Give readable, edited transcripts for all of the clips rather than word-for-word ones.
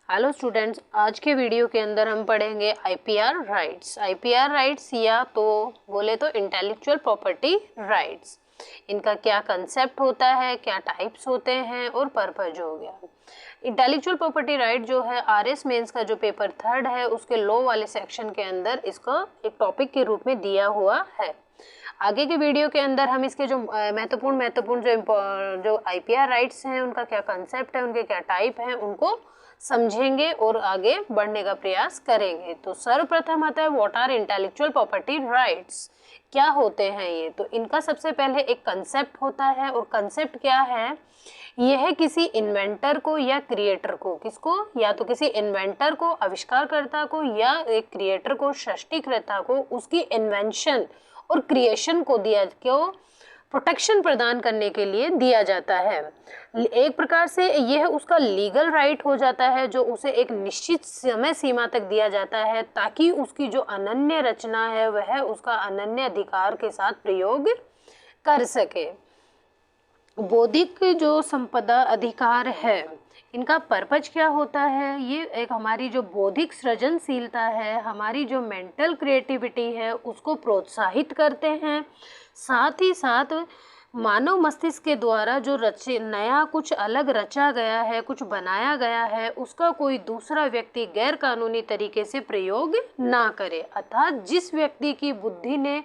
Hello students, आज के video के अंदर हम पढ़ेंगे आईपीआर राइट्स। आईपीआर राइट्स या तो बोले तो इंटेलेक्चुअल प्रॉपर्टी राइट्स, इनका क्या कंसेप्ट होता है, क्या टाइप्स होते हैं और पर्पज हो गया। इंटेलेक्चुअल प्रॉपर्टी राइट जो है आरएस मेंस का जो पेपर 3 है उसके लॉ वाले सेक्शन के अंदर इसका एक टॉपिक के रूप में दिया हुआ है। आगे के वीडियो के अंदर हम इसके जो महत्वपूर्ण जो आईपीआर राइट्स हैं उनका क्या कंसेप्ट है, उनके क्या टाइप हैं, उनको समझेंगे और आगे बढ़ने का प्रयास करेंगे। तो सर्वप्रथम आता है what are intellectual property rights, क्या होते हैं ये। तो इनका सबसे पहले एक कंसेप्ट होता है, और कंसेप्ट क्या है, यह किसी इन्वेंटर को या क्रिएटर को, किसको, या तो किसी इन्वेंटर को, आविष्कारकर्ता को, या एक क्रिएटर को, सृष्टिकर्ता को उसकी इन्वेंशन और क्रिएशन को प्रोटेक्शन प्रदान करने के लिए दिया जाता है। एक प्रकार से यह उसका लीगल राइट हो जाता है जो उसे एक निश्चित समय सीमा तक दिया जाता है, ताकि उसकी जो अनन्य रचना है वह उसका अनन्य अधिकार के साथ प्रयोग कर सके। बौद्धिक जो संपदा अधिकार है, इनका पर्पज क्या होता है, ये एक हमारी जो बौद्धिक सृजनशीलता है, हमारी जो मेंटल क्रिएटिविटी है उसको प्रोत्साहित करते हैं। साथ ही साथ मानव मस्तिष्क के द्वारा जो नया कुछ अलग रचा गया है, कुछ बनाया गया है, उसका कोई दूसरा व्यक्ति गैर कानूनी तरीके से प्रयोग ना करे। अर्थात जिस व्यक्ति की बुद्धि ने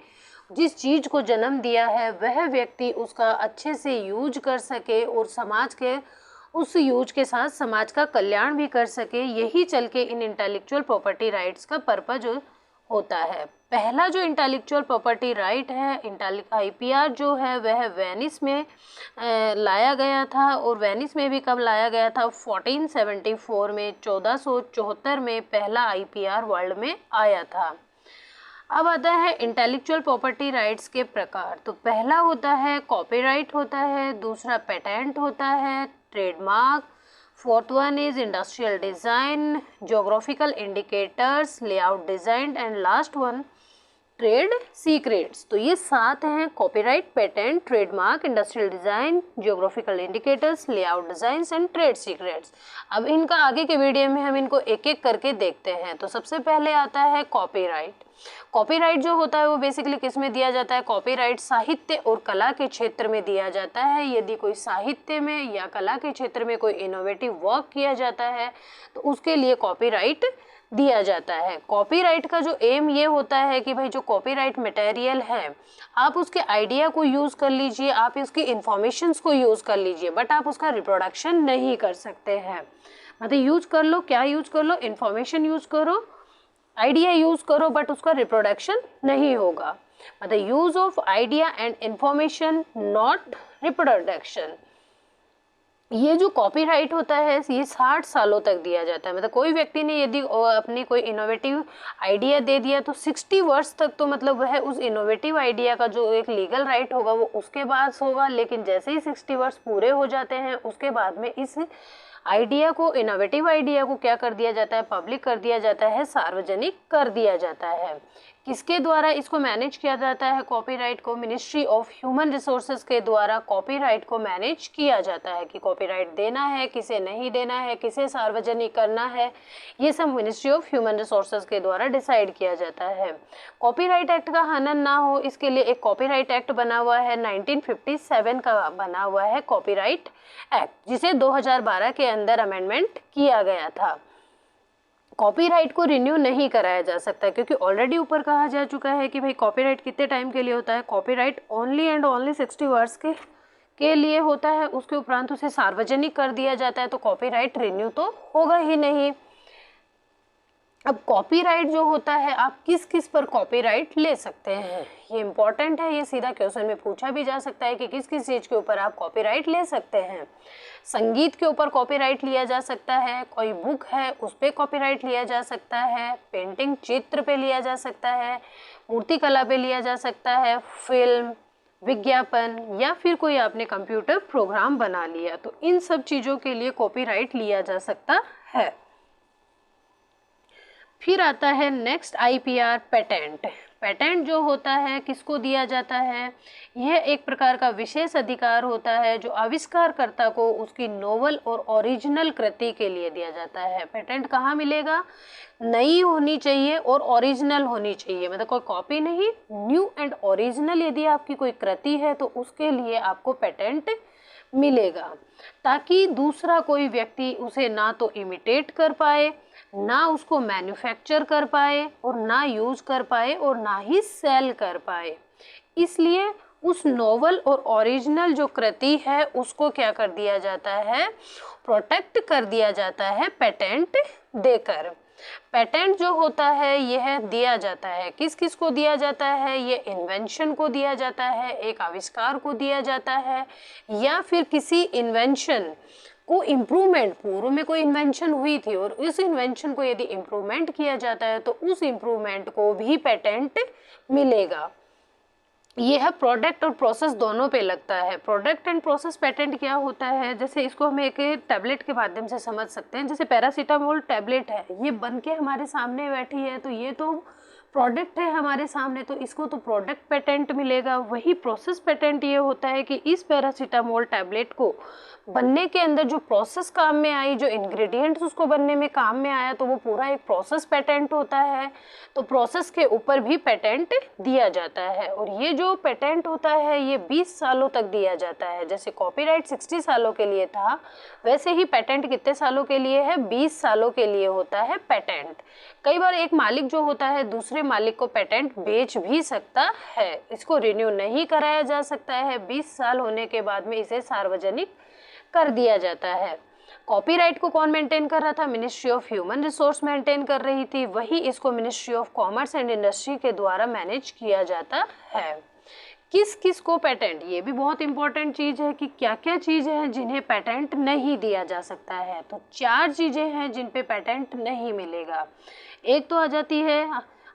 जिस चीज़ को जन्म दिया है वह व्यक्ति उसका अच्छे से यूज कर सके और समाज के उस यूज के साथ समाज का कल्याण भी कर सके। यही चल के इन इंटेलेक्चुअल प्रॉपर्टी राइट्स का पर्पज होता है। पहला जो इंटेलेक्चुअल प्रॉपर्टी राइट है, आईपीआर जो है, वह वेनिस में लाया गया था। और वेनिस में भी कब लाया गया था, 1474 में, 1474 में पहला आईपीआर वर्ल्ड में आया था। अब आता है इंटेलेक्चुअल प्रॉपर्टी राइट्स के प्रकार। तो पहला होता है कॉपीराइट होता है, दूसरा पेटेंट होता है, trademark, fourth one is industrial design, geographical indicators, layout design, and last one trade secrets. तो ये 7 हैं, copyright, patent, trademark, industrial design, geographical indicators, layout designs and trade secrets. अब इनका आगे के वीडियो में हम इनको एक एक करके देखते हैं। तो सबसे पहले आता है कॉपीराइट। कॉपीराइट जो होता है वो बेसिकली किस में दिया जाता है, कॉपीराइट साहित्य और कला के क्षेत्र में दिया जाता है। यदि कोई साहित्य में या कला के क्षेत्र में कोई इनोवेटिव वर्क किया जाता है तो उसके लिए कॉपीराइट दिया जाता है। कॉपीराइट का जो एम ये होता है कि भाई जो कॉपीराइट मटेरियल है आप उसके आइडिया को यूज़ कर लीजिए, आप उसकी इंफॉर्मेशंस को यूज़ कर लीजिए, बट आप उसका रिप्रोडक्शन नहीं कर सकते हैं। मतलब यूज कर लो, क्या यूज कर लो, इंफॉर्मेशन यूज करो, आइडिया यूज करो, बट उसका रिप्रोडक्शन नहीं होगा। मतलब use of idea and information, not reproduction. ये जो कॉपीराइट होता है ये 60 सालों तक दिया जाता है। मतलब कोई व्यक्ति ने यदि अपनी कोई इनोवेटिव आइडिया दे दिया तो 60 वर्ष तक तो मतलब वह उस इनोवेटिव आइडिया का जो एक लीगल राइट होगा वो उसके पास होगा। लेकिन जैसे ही 60 वर्ष पूरे हो जाते हैं उसके बाद में इस आइडिया को, इनोवेटिव आइडिया को क्या कर दिया जाता है, पब्लिक कर दिया जाता है, सार्वजनिक कर दिया जाता है। किसके द्वारा इसको मैनेज किया जाता है, कॉपीराइट को, मिनिस्ट्री ऑफ ह्यूमन रिसोर्सेज के द्वारा कॉपीराइट को मैनेज किया जाता है कि कॉपीराइट देना है, किसे नहीं देना है, किसे सार्वजनिक करना है, ये सब मिनिस्ट्री ऑफ ह्यूमन रिसोर्सेज के द्वारा डिसाइड किया जाता है। कॉपीराइट एक्ट का हनन ना हो इसके लिए एक कॉपीराइट एक्ट बना हुआ है, 1957 का बना हुआ है कॉपीराइट एक्ट, जिसे 2012 के अंदर अमेंडमेंट किया गया था। कॉपीराइट को रिन्यू नहीं कराया जा सकता क्योंकि ऑलरेडी ऊपर कहा जा चुका है कि भाई कॉपीराइट कितने टाइम के लिए होता है, कॉपीराइट ओनली एंड ओनली 60 वर्ष के लिए होता है। उसके उपरांत उसे सार्वजनिक कर दिया जाता है तो कॉपीराइट रिन्यू तो होगा ही नहीं। अब कॉपीराइट जो होता है आप किस किस पर कॉपीराइट ले सकते हैं, ये इंपॉर्टेंट है। ये सीधा क्वेश्चन में पूछा भी जा सकता है कि किस किस चीज़ के ऊपर आप कॉपीराइट ले सकते हैं। संगीत के ऊपर कॉपीराइट लिया जा सकता है, कोई बुक है उस पर कॉपीराइट लिया जा सकता है, पेंटिंग, चित्र पे लिया जा सकता है, मूर्तिकला पे लिया जा सकता है, फिल्म, विज्ञापन, या फिर कोई आपने कंप्यूटर प्रोग्राम बना लिया, तो इन सब चीज़ों के लिए कॉपीराइट लिया जा सकता है। फिर आता है नेक्स्ट आईपीआर पेटेंट। पेटेंट जो होता है किसको दिया जाता है, यह एक प्रकार का विशेष अधिकार होता है जो आविष्कारकर्ता को उसकी नोवेल और ओरिजिनल कृति के लिए दिया जाता है। पेटेंट कहाँ मिलेगा, नई होनी चाहिए और ओरिजिनल होनी चाहिए, मतलब कोई कॉपी नहीं, न्यू एंड ओरिजिनल यदि आपकी कोई कृति है तो उसके लिए आपको पेटेंट मिलेगा, ताकि दूसरा कोई व्यक्ति उसे ना तो इमिटेट कर पाए, ना उसको मैन्युफैक्चर कर पाए और ना यूज कर पाए और ना ही सेल कर पाए। इसलिए उस नोवेल और ओरिजिनल जो कृति है उसको क्या कर दिया जाता है, प्रोटेक्ट कर दिया जाता है पेटेंट देकर। पेटेंट जो होता है यह दिया जाता है, किस किस को दिया जाता है, ये इन्वेंशन को दिया जाता है, एक आविष्कार को दिया जाता है, या फिर किसी इन्वेंशन को इम्प्रूवमेंट, पूर्व में कोई इन्वेंशन हुई थी और उस इन्वेंशन को यदि इम्प्रूवमेंट किया जाता है तो उस इम्प्रूवमेंट को भी पेटेंट मिलेगा। यह प्रोडक्ट और प्रोसेस दोनों पे लगता है। प्रोडक्ट एंड प्रोसेस पेटेंट क्या होता है, जैसे इसको हम एक टैबलेट के माध्यम से समझ सकते हैं। जैसे पैरासीटामोल टैबलेट है, ये बन के हमारे सामने बैठी है तो ये तो प्रोडक्ट है हमारे सामने, तो इसको तो प्रोडक्ट पेटेंट मिलेगा। वही प्रोसेस पेटेंट ये होता है कि इस पैरासीटामोल टैबलेट को बनने के अंदर जो प्रोसेस काम में आई, जो इंग्रेडिएंट्स उसको बनने में काम में आया, तो वो पूरा एक प्रोसेस पेटेंट होता है। तो प्रोसेस के ऊपर भी पेटेंट दिया जाता है और ये जो पेटेंट होता है ये 20 सालों तक दिया जाता है। जैसे कॉपीराइट 60 सालों के लिए था, वैसे ही पेटेंट कितने सालों के लिए है, 20 सालों के लिए होता है पेटेंट। कई बार एक मालिक जो होता है दूसरे मालिक को पेटेंट बेच भी सकता है, इसको रिन्यू नहीं कराया जा सकता है, 20 साल होने के बाद में इसे सार्वजनिक कर दिया जाता है। कॉपीराइट को कौन मेंटेन कर रहा था, ministry of human resource maintain कर रही थी, वही इसको ministry of commerce and industry के द्वारा मैनेज किया जाता है। किस किस को पेटेंट, ये भी बहुत इंपॉर्टेंट चीज है कि क्या क्या चीजें हैं जिन्हें पेटेंट नहीं दिया जा सकता है। तो 4 चीजें हैं जिन पे पेटेंट नहीं मिलेगा। एक तो आ जाती है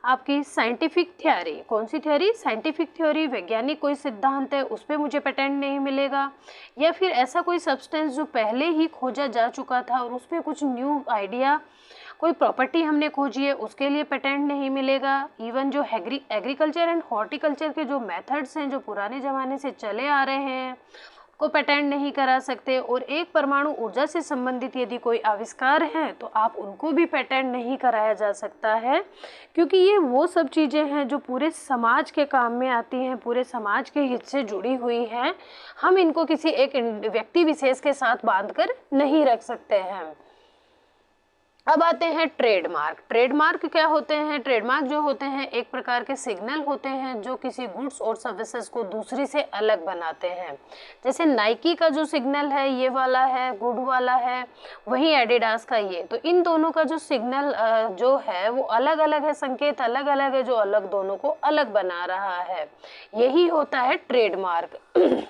आपकी साइंटिफिक थ्योरी। कौन सी थ्योरी, साइंटिफिक थ्योरी, वैज्ञानिक कोई सिद्धांत है उस पर मुझे पेटेंट नहीं मिलेगा, या फिर ऐसा कोई सब्सटेंस जो पहले ही खोजा जा चुका था और उस पर कुछ न्यू आइडिया, कोई प्रॉपर्टी हमने खोजी है, उसके लिए पेटेंट नहीं मिलेगा। इवन जो एग्रीकल्चर एंड हॉर्टिकल्चर के जो मेथड्स हैं जो पुराने ज़माने से चले आ रहे हैं को पेटेंट नहीं करा सकते। और एक परमाणु ऊर्जा से संबंधित यदि कोई आविष्कार है तो आप उनको भी पेटेंट नहीं कराया जा सकता है, क्योंकि ये वो सब चीज़ें हैं जो पूरे समाज के काम में आती हैं, पूरे समाज के हित से जुड़ी हुई हैं। हम इनको किसी एक व्यक्ति विशेष के साथ बांधकर नहीं रख सकते हैं। अब आते हैं ट्रेडमार्क। ट्रेडमार्क क्या होते हैं, ट्रेडमार्क जो होते हैं एक प्रकार के सिग्नल होते हैं जो किसी गुड्स और सर्विसेज को दूसरी से अलग बनाते हैं। जैसे नाइकी का जो सिग्नल है ये वाला है, गुड वाला है, वही एडिडास का ये, तो इन दोनों का जो सिग्नल जो है वो अलग अलग है, संकेत अलग अलग है जो अलग दोनों को अलग बना रहा है, यही होता है ट्रेडमार्क।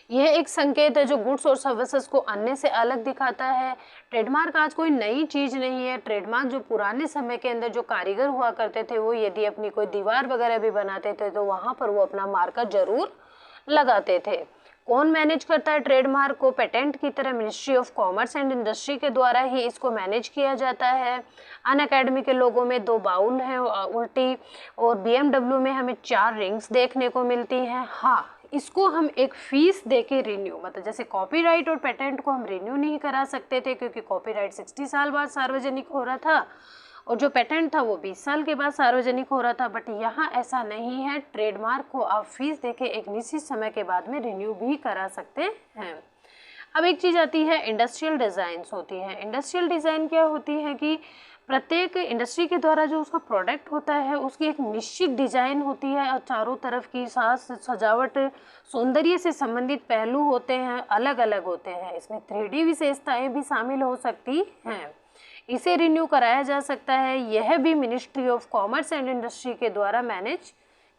यह एक संकेत है जो गुड्स और सर्विसेज को अन्य से अलग दिखाता है। ट्रेडमार्क आज कोई नई चीज नहीं है। ट्रेडमार्क जो पुराने समय के अंदर जो कारीगर हुआ करते थे वो यदि अपनी कोई दीवार वगैरह भी बनाते थे तो वहां पर वो अपना मार्का जरूर लगाते थे। कौन मैनेज करता है ट्रेडमार्क को, पेटेंट की तरह ministry of commerce and industry के द्वारा ही इसको मैनेज किया जाता है। अन अकेडमी के लोगों में 2 बाउल हैं उल्टी, और BMW में हमें 4 रिंग्स देखने को मिलती हैं। हाँ, इसको हम एक फीस देके रिन्यू, मतलब जैसे कॉपीराइट और पेटेंट को हम रिन्यू नहीं करा सकते थे क्योंकि कॉपीराइट 60 साल बाद सार्वजनिक हो रहा था और जो पेटेंट था वो 20 साल के बाद सार्वजनिक हो रहा था, बट यहाँ ऐसा नहीं है। ट्रेडमार्क को आप फीस देके एक निश्चित समय के बाद में रिन्यू भी करा सकते हैं। अब एक चीज़ आती है इंडस्ट्रियल डिज़ाइंस होती हैं। इंडस्ट्रियल डिज़ाइन क्या होती है कि प्रत्येक इंडस्ट्री के द्वारा जो उसका प्रोडक्ट होता है उसकी एक निश्चित डिजाइन होती है और चारों तरफ की साज सजावट सौंदर्य से संबंधित पहलू होते हैं, अलग अलग होते हैं। इसमें 3D विशेषताएं भी शामिल हो सकती हैं। इसे रिन्यू कराया जा सकता है। यह भी ministry of commerce and industry के द्वारा मैनेज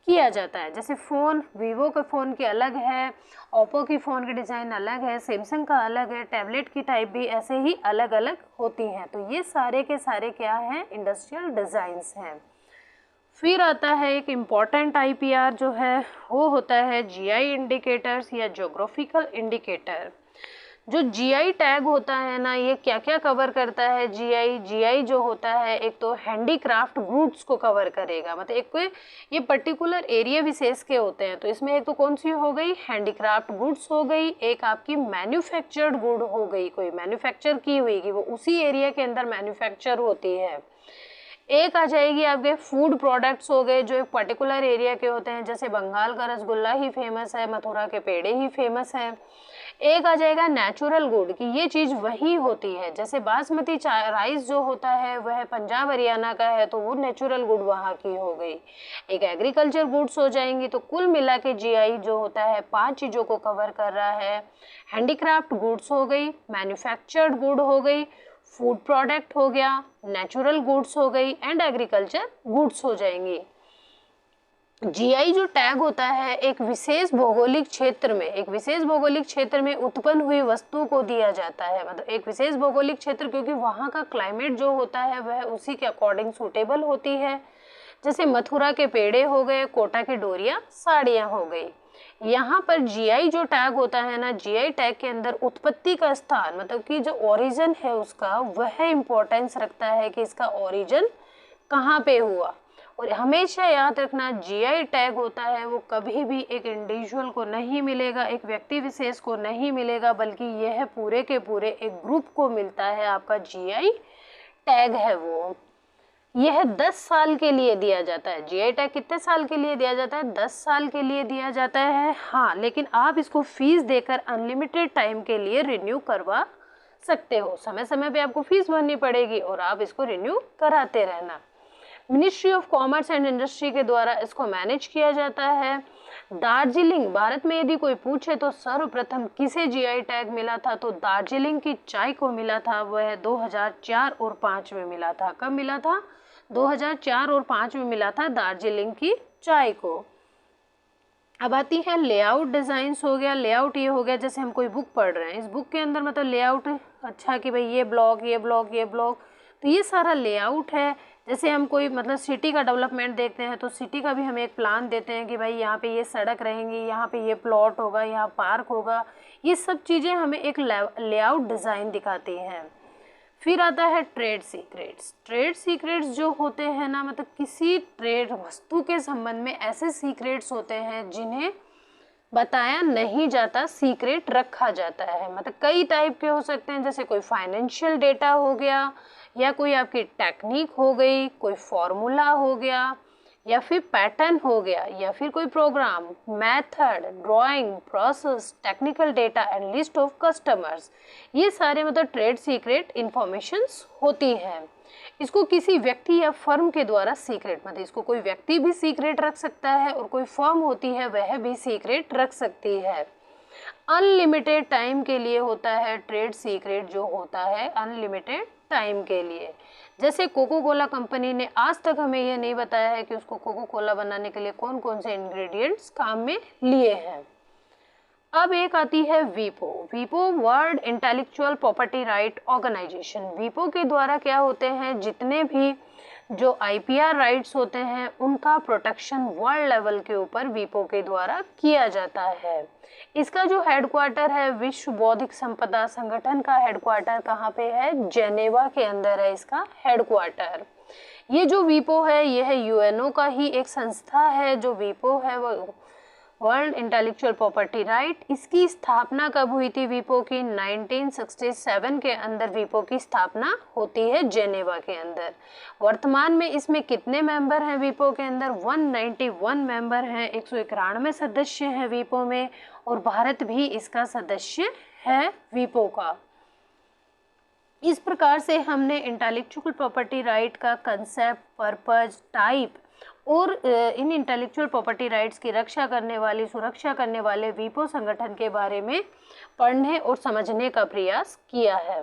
किया जाता है। जैसे फ़ोन, वीवो के फ़ोन की अलग है, ओप्पो की फ़ोन की डिज़ाइन अलग है, सैमसंग का अलग है, टैबलेट की टाइप भी ऐसे ही अलग अलग होती हैं। तो ये सारे के सारे क्या हैं, इंडस्ट्रियल डिज़ाइंस हैं। फिर आता है एक इम्पॉर्टेंट IPR जो है वो होता है GI इंडिकेटर्स या जोग्राफिकल इंडिकेटर। जो जीआई टैग होता है ना, ये क्या क्या कवर करता है? जीआई जो होता है, एक तो हैंडीक्राफ्ट गुड्स को कवर करेगा, मतलब एक कोई ये पर्टिकुलर एरिया विशेष के होते हैं, तो इसमें एक तो कौन सी हो गई? हैंडीक्राफ्ट गुड्स हो गई, एक आपकी मैन्युफैक्चर्ड गुड हो गई, कोई मैन्युफैक्चर की हुई कि वो उसी एरिया के अंदर मैन्युफैक्चर होती है। एक आ जाएगी आपके फूड प्रोडक्ट्स हो गए, जो एक पर्टिकुलर एरिया के होते हैं, जैसे बंगाल का रसगुल्ला ही फेमस है, मथुरा के पेड़े ही फेमस हैं। एक आ जाएगा नेचुरल गुड कि ये चीज़ वही होती है, जैसे बासमती राइस जो होता है वह पंजाब हरियाणा का है, तो वो नेचुरल गुड वहाँ की हो गई। एक एग्रीकल्चर गुड्स हो जाएंगी। तो कुल मिला के जीआई जो होता है 5 चीज़ों को कवर कर रहा है। हैंडीक्राफ्ट गुड्स हो गई, मैन्युफैक्चर्ड गुड हो गई, फूड प्रोडक्ट हो गया, नेचुरल गुड्स हो गई एंड एग्रीकल्चर गुड्स हो जाएंगी। जीआई जो टैग होता है एक विशेष भौगोलिक क्षेत्र में उत्पन्न हुई वस्तु को दिया जाता है, मतलब एक विशेष भौगोलिक क्षेत्र, क्योंकि वहाँ का क्लाइमेट जो होता है वह उसी के अकॉर्डिंग सूटेबल होती है। जैसे मथुरा के पेड़े हो गए, कोटा की डोरियाँ साड़ियाँ हो गई। यहाँ पर जीआई जो टैग होता है ना, जीआई टैग के अंदर उत्पत्ति का स्थान, मतलब कि जो ओरिजिन है उसका, वह इम्पोर्टेंस रखता है कि इसका ओरिजिन कहाँ पे हुआ। और हमेशा याद रखना, जीआई टैग होता है वो कभी भी एक इंडिविजुअल को नहीं मिलेगा, एक व्यक्ति विशेष को नहीं मिलेगा, बल्कि यह पूरे के पूरे एक ग्रुप को मिलता है। आपका जीआई टैग है वो, यह 10 साल के लिए दिया जाता है। जीआई टैग कितने साल के लिए दिया जाता है? 10 साल के लिए दिया जाता है। हाँ, लेकिन आप इसको फीस देकर अनलिमिटेड टाइम के लिए रिन्यू करवा सकते हो। समय समय पे आपको फीस भरनी पड़ेगी और आप इसको रिन्यू कराते रहना। Ministry of commerce and industry के द्वारा इसको मैनेज किया जाता है। दार्जिलिंग, भारत में यदि कोई पूछे तो सर्वप्रथम किसे जीआई टैग मिला था, तो दार्जिलिंग की चाय को मिला था। वह 2004 और 5 में मिला था। कब मिला था? 2004 और 5 में मिला था दार्जिलिंग की चाय को। अब आती है लेआउट डिज़ाइंस हो गया। लेआउट ये हो गया जैसे हम कोई बुक पढ़ रहे हैं, इस बुक के अंदर मतलब लेआउट, अच्छा कि भाई ये ब्लॉक, ये ब्लॉक, ये ब्लॉक, तो ये सारा लेआउट है। जैसे हम कोई मतलब सिटी का डेवलपमेंट देखते हैं तो सिटी का भी हम एक प्लान देते हैं कि भाई यहाँ पे ये सड़क रहेंगी, यहाँ पे ये प्लॉट होगा, यहाँ पार्क होगा, ये सब चीज़ें हमें एक लेआउट डिज़ाइन दिखाती हैं। फिर आता है ट्रेड सीक्रेट्स। ट्रेड सीक्रेट्स जो होते हैं ना, मतलब किसी ट्रेड वस्तु के संबंध में ऐसे सीक्रेट्स होते हैं जिन्हें बताया नहीं जाता, सीक्रेट रखा जाता है। मतलब कई टाइप के हो सकते हैं, जैसे कोई फाइनेंशियल डेटा हो गया, या कोई आपकी टेक्निक हो गई, कोई फॉर्मूला हो गया, या फिर पैटर्न हो गया, या फिर कोई program, method, drawing, process, technical data and list of customers, ये सारे मतलब ट्रेड सीक्रेट इंफॉर्मेशंस होती हैं। इसको किसी व्यक्ति या फर्म के द्वारा सीक्रेट, मतलब इसको कोई व्यक्ति भी सीक्रेट रख सकता है और कोई फर्म होती है वह भी सीक्रेट रख सकती है। अनलिमिटेड टाइम के लिए होता है ट्रेड सीक्रेट, जो होता है अनलिमिटेड टाइम के लिए। जैसे कोको कोला कंपनी ने आज तक हमें यह नहीं बताया है कि उसको कोको कोला बनाने के लिए कौन कौन से इंग्रेडिएंट्स काम में लिए हैं। अब एक आती है वीपो। वीपो world intellectual property right organisation. वीपो के द्वारा क्या होते हैं, जितने भी जो आईपीआर राइट्स होते हैं उनका प्रोटेक्शन वर्ल्ड लेवल के ऊपर वीपो के द्वारा किया जाता है। इसका जो हेडक्वार्टर है, विश्व बौद्धिक संपदा संगठन का हेडक्वार्टर कहाँ पे है? जेनेवा के अंदर है इसका हेडक्वार्टर। ये जो वीपो है यह यूएनओ का ही एक संस्था है। जो वीपो है वो वर्ल्ड इंटेलेक्चुअल प्रॉपर्टी राइट, इसकी स्थापना कब हुई थी? वीपो की 1967 के अंदर वीपो की स्थापना होती है जेनेवा के अंदर। वर्तमान में इसमें कितने मेंबर हैं वीपो के अंदर? 191 मेंबर हैं, 191 सदस्य हैं वीपो में, और भारत भी इसका सदस्य है वीपो का। इस प्रकार से हमने इंटेलेक्चुअल प्रॉपर्टी राइट का कंसेप्ट, पर्पस, टाइप और इन इंटेलेक्चुअल प्रॉपर्टी राइट्स की रक्षा करने वाली, सुरक्षा करने वाले वीपो संगठन के बारे में पढ़ने और समझने का प्रयास किया है।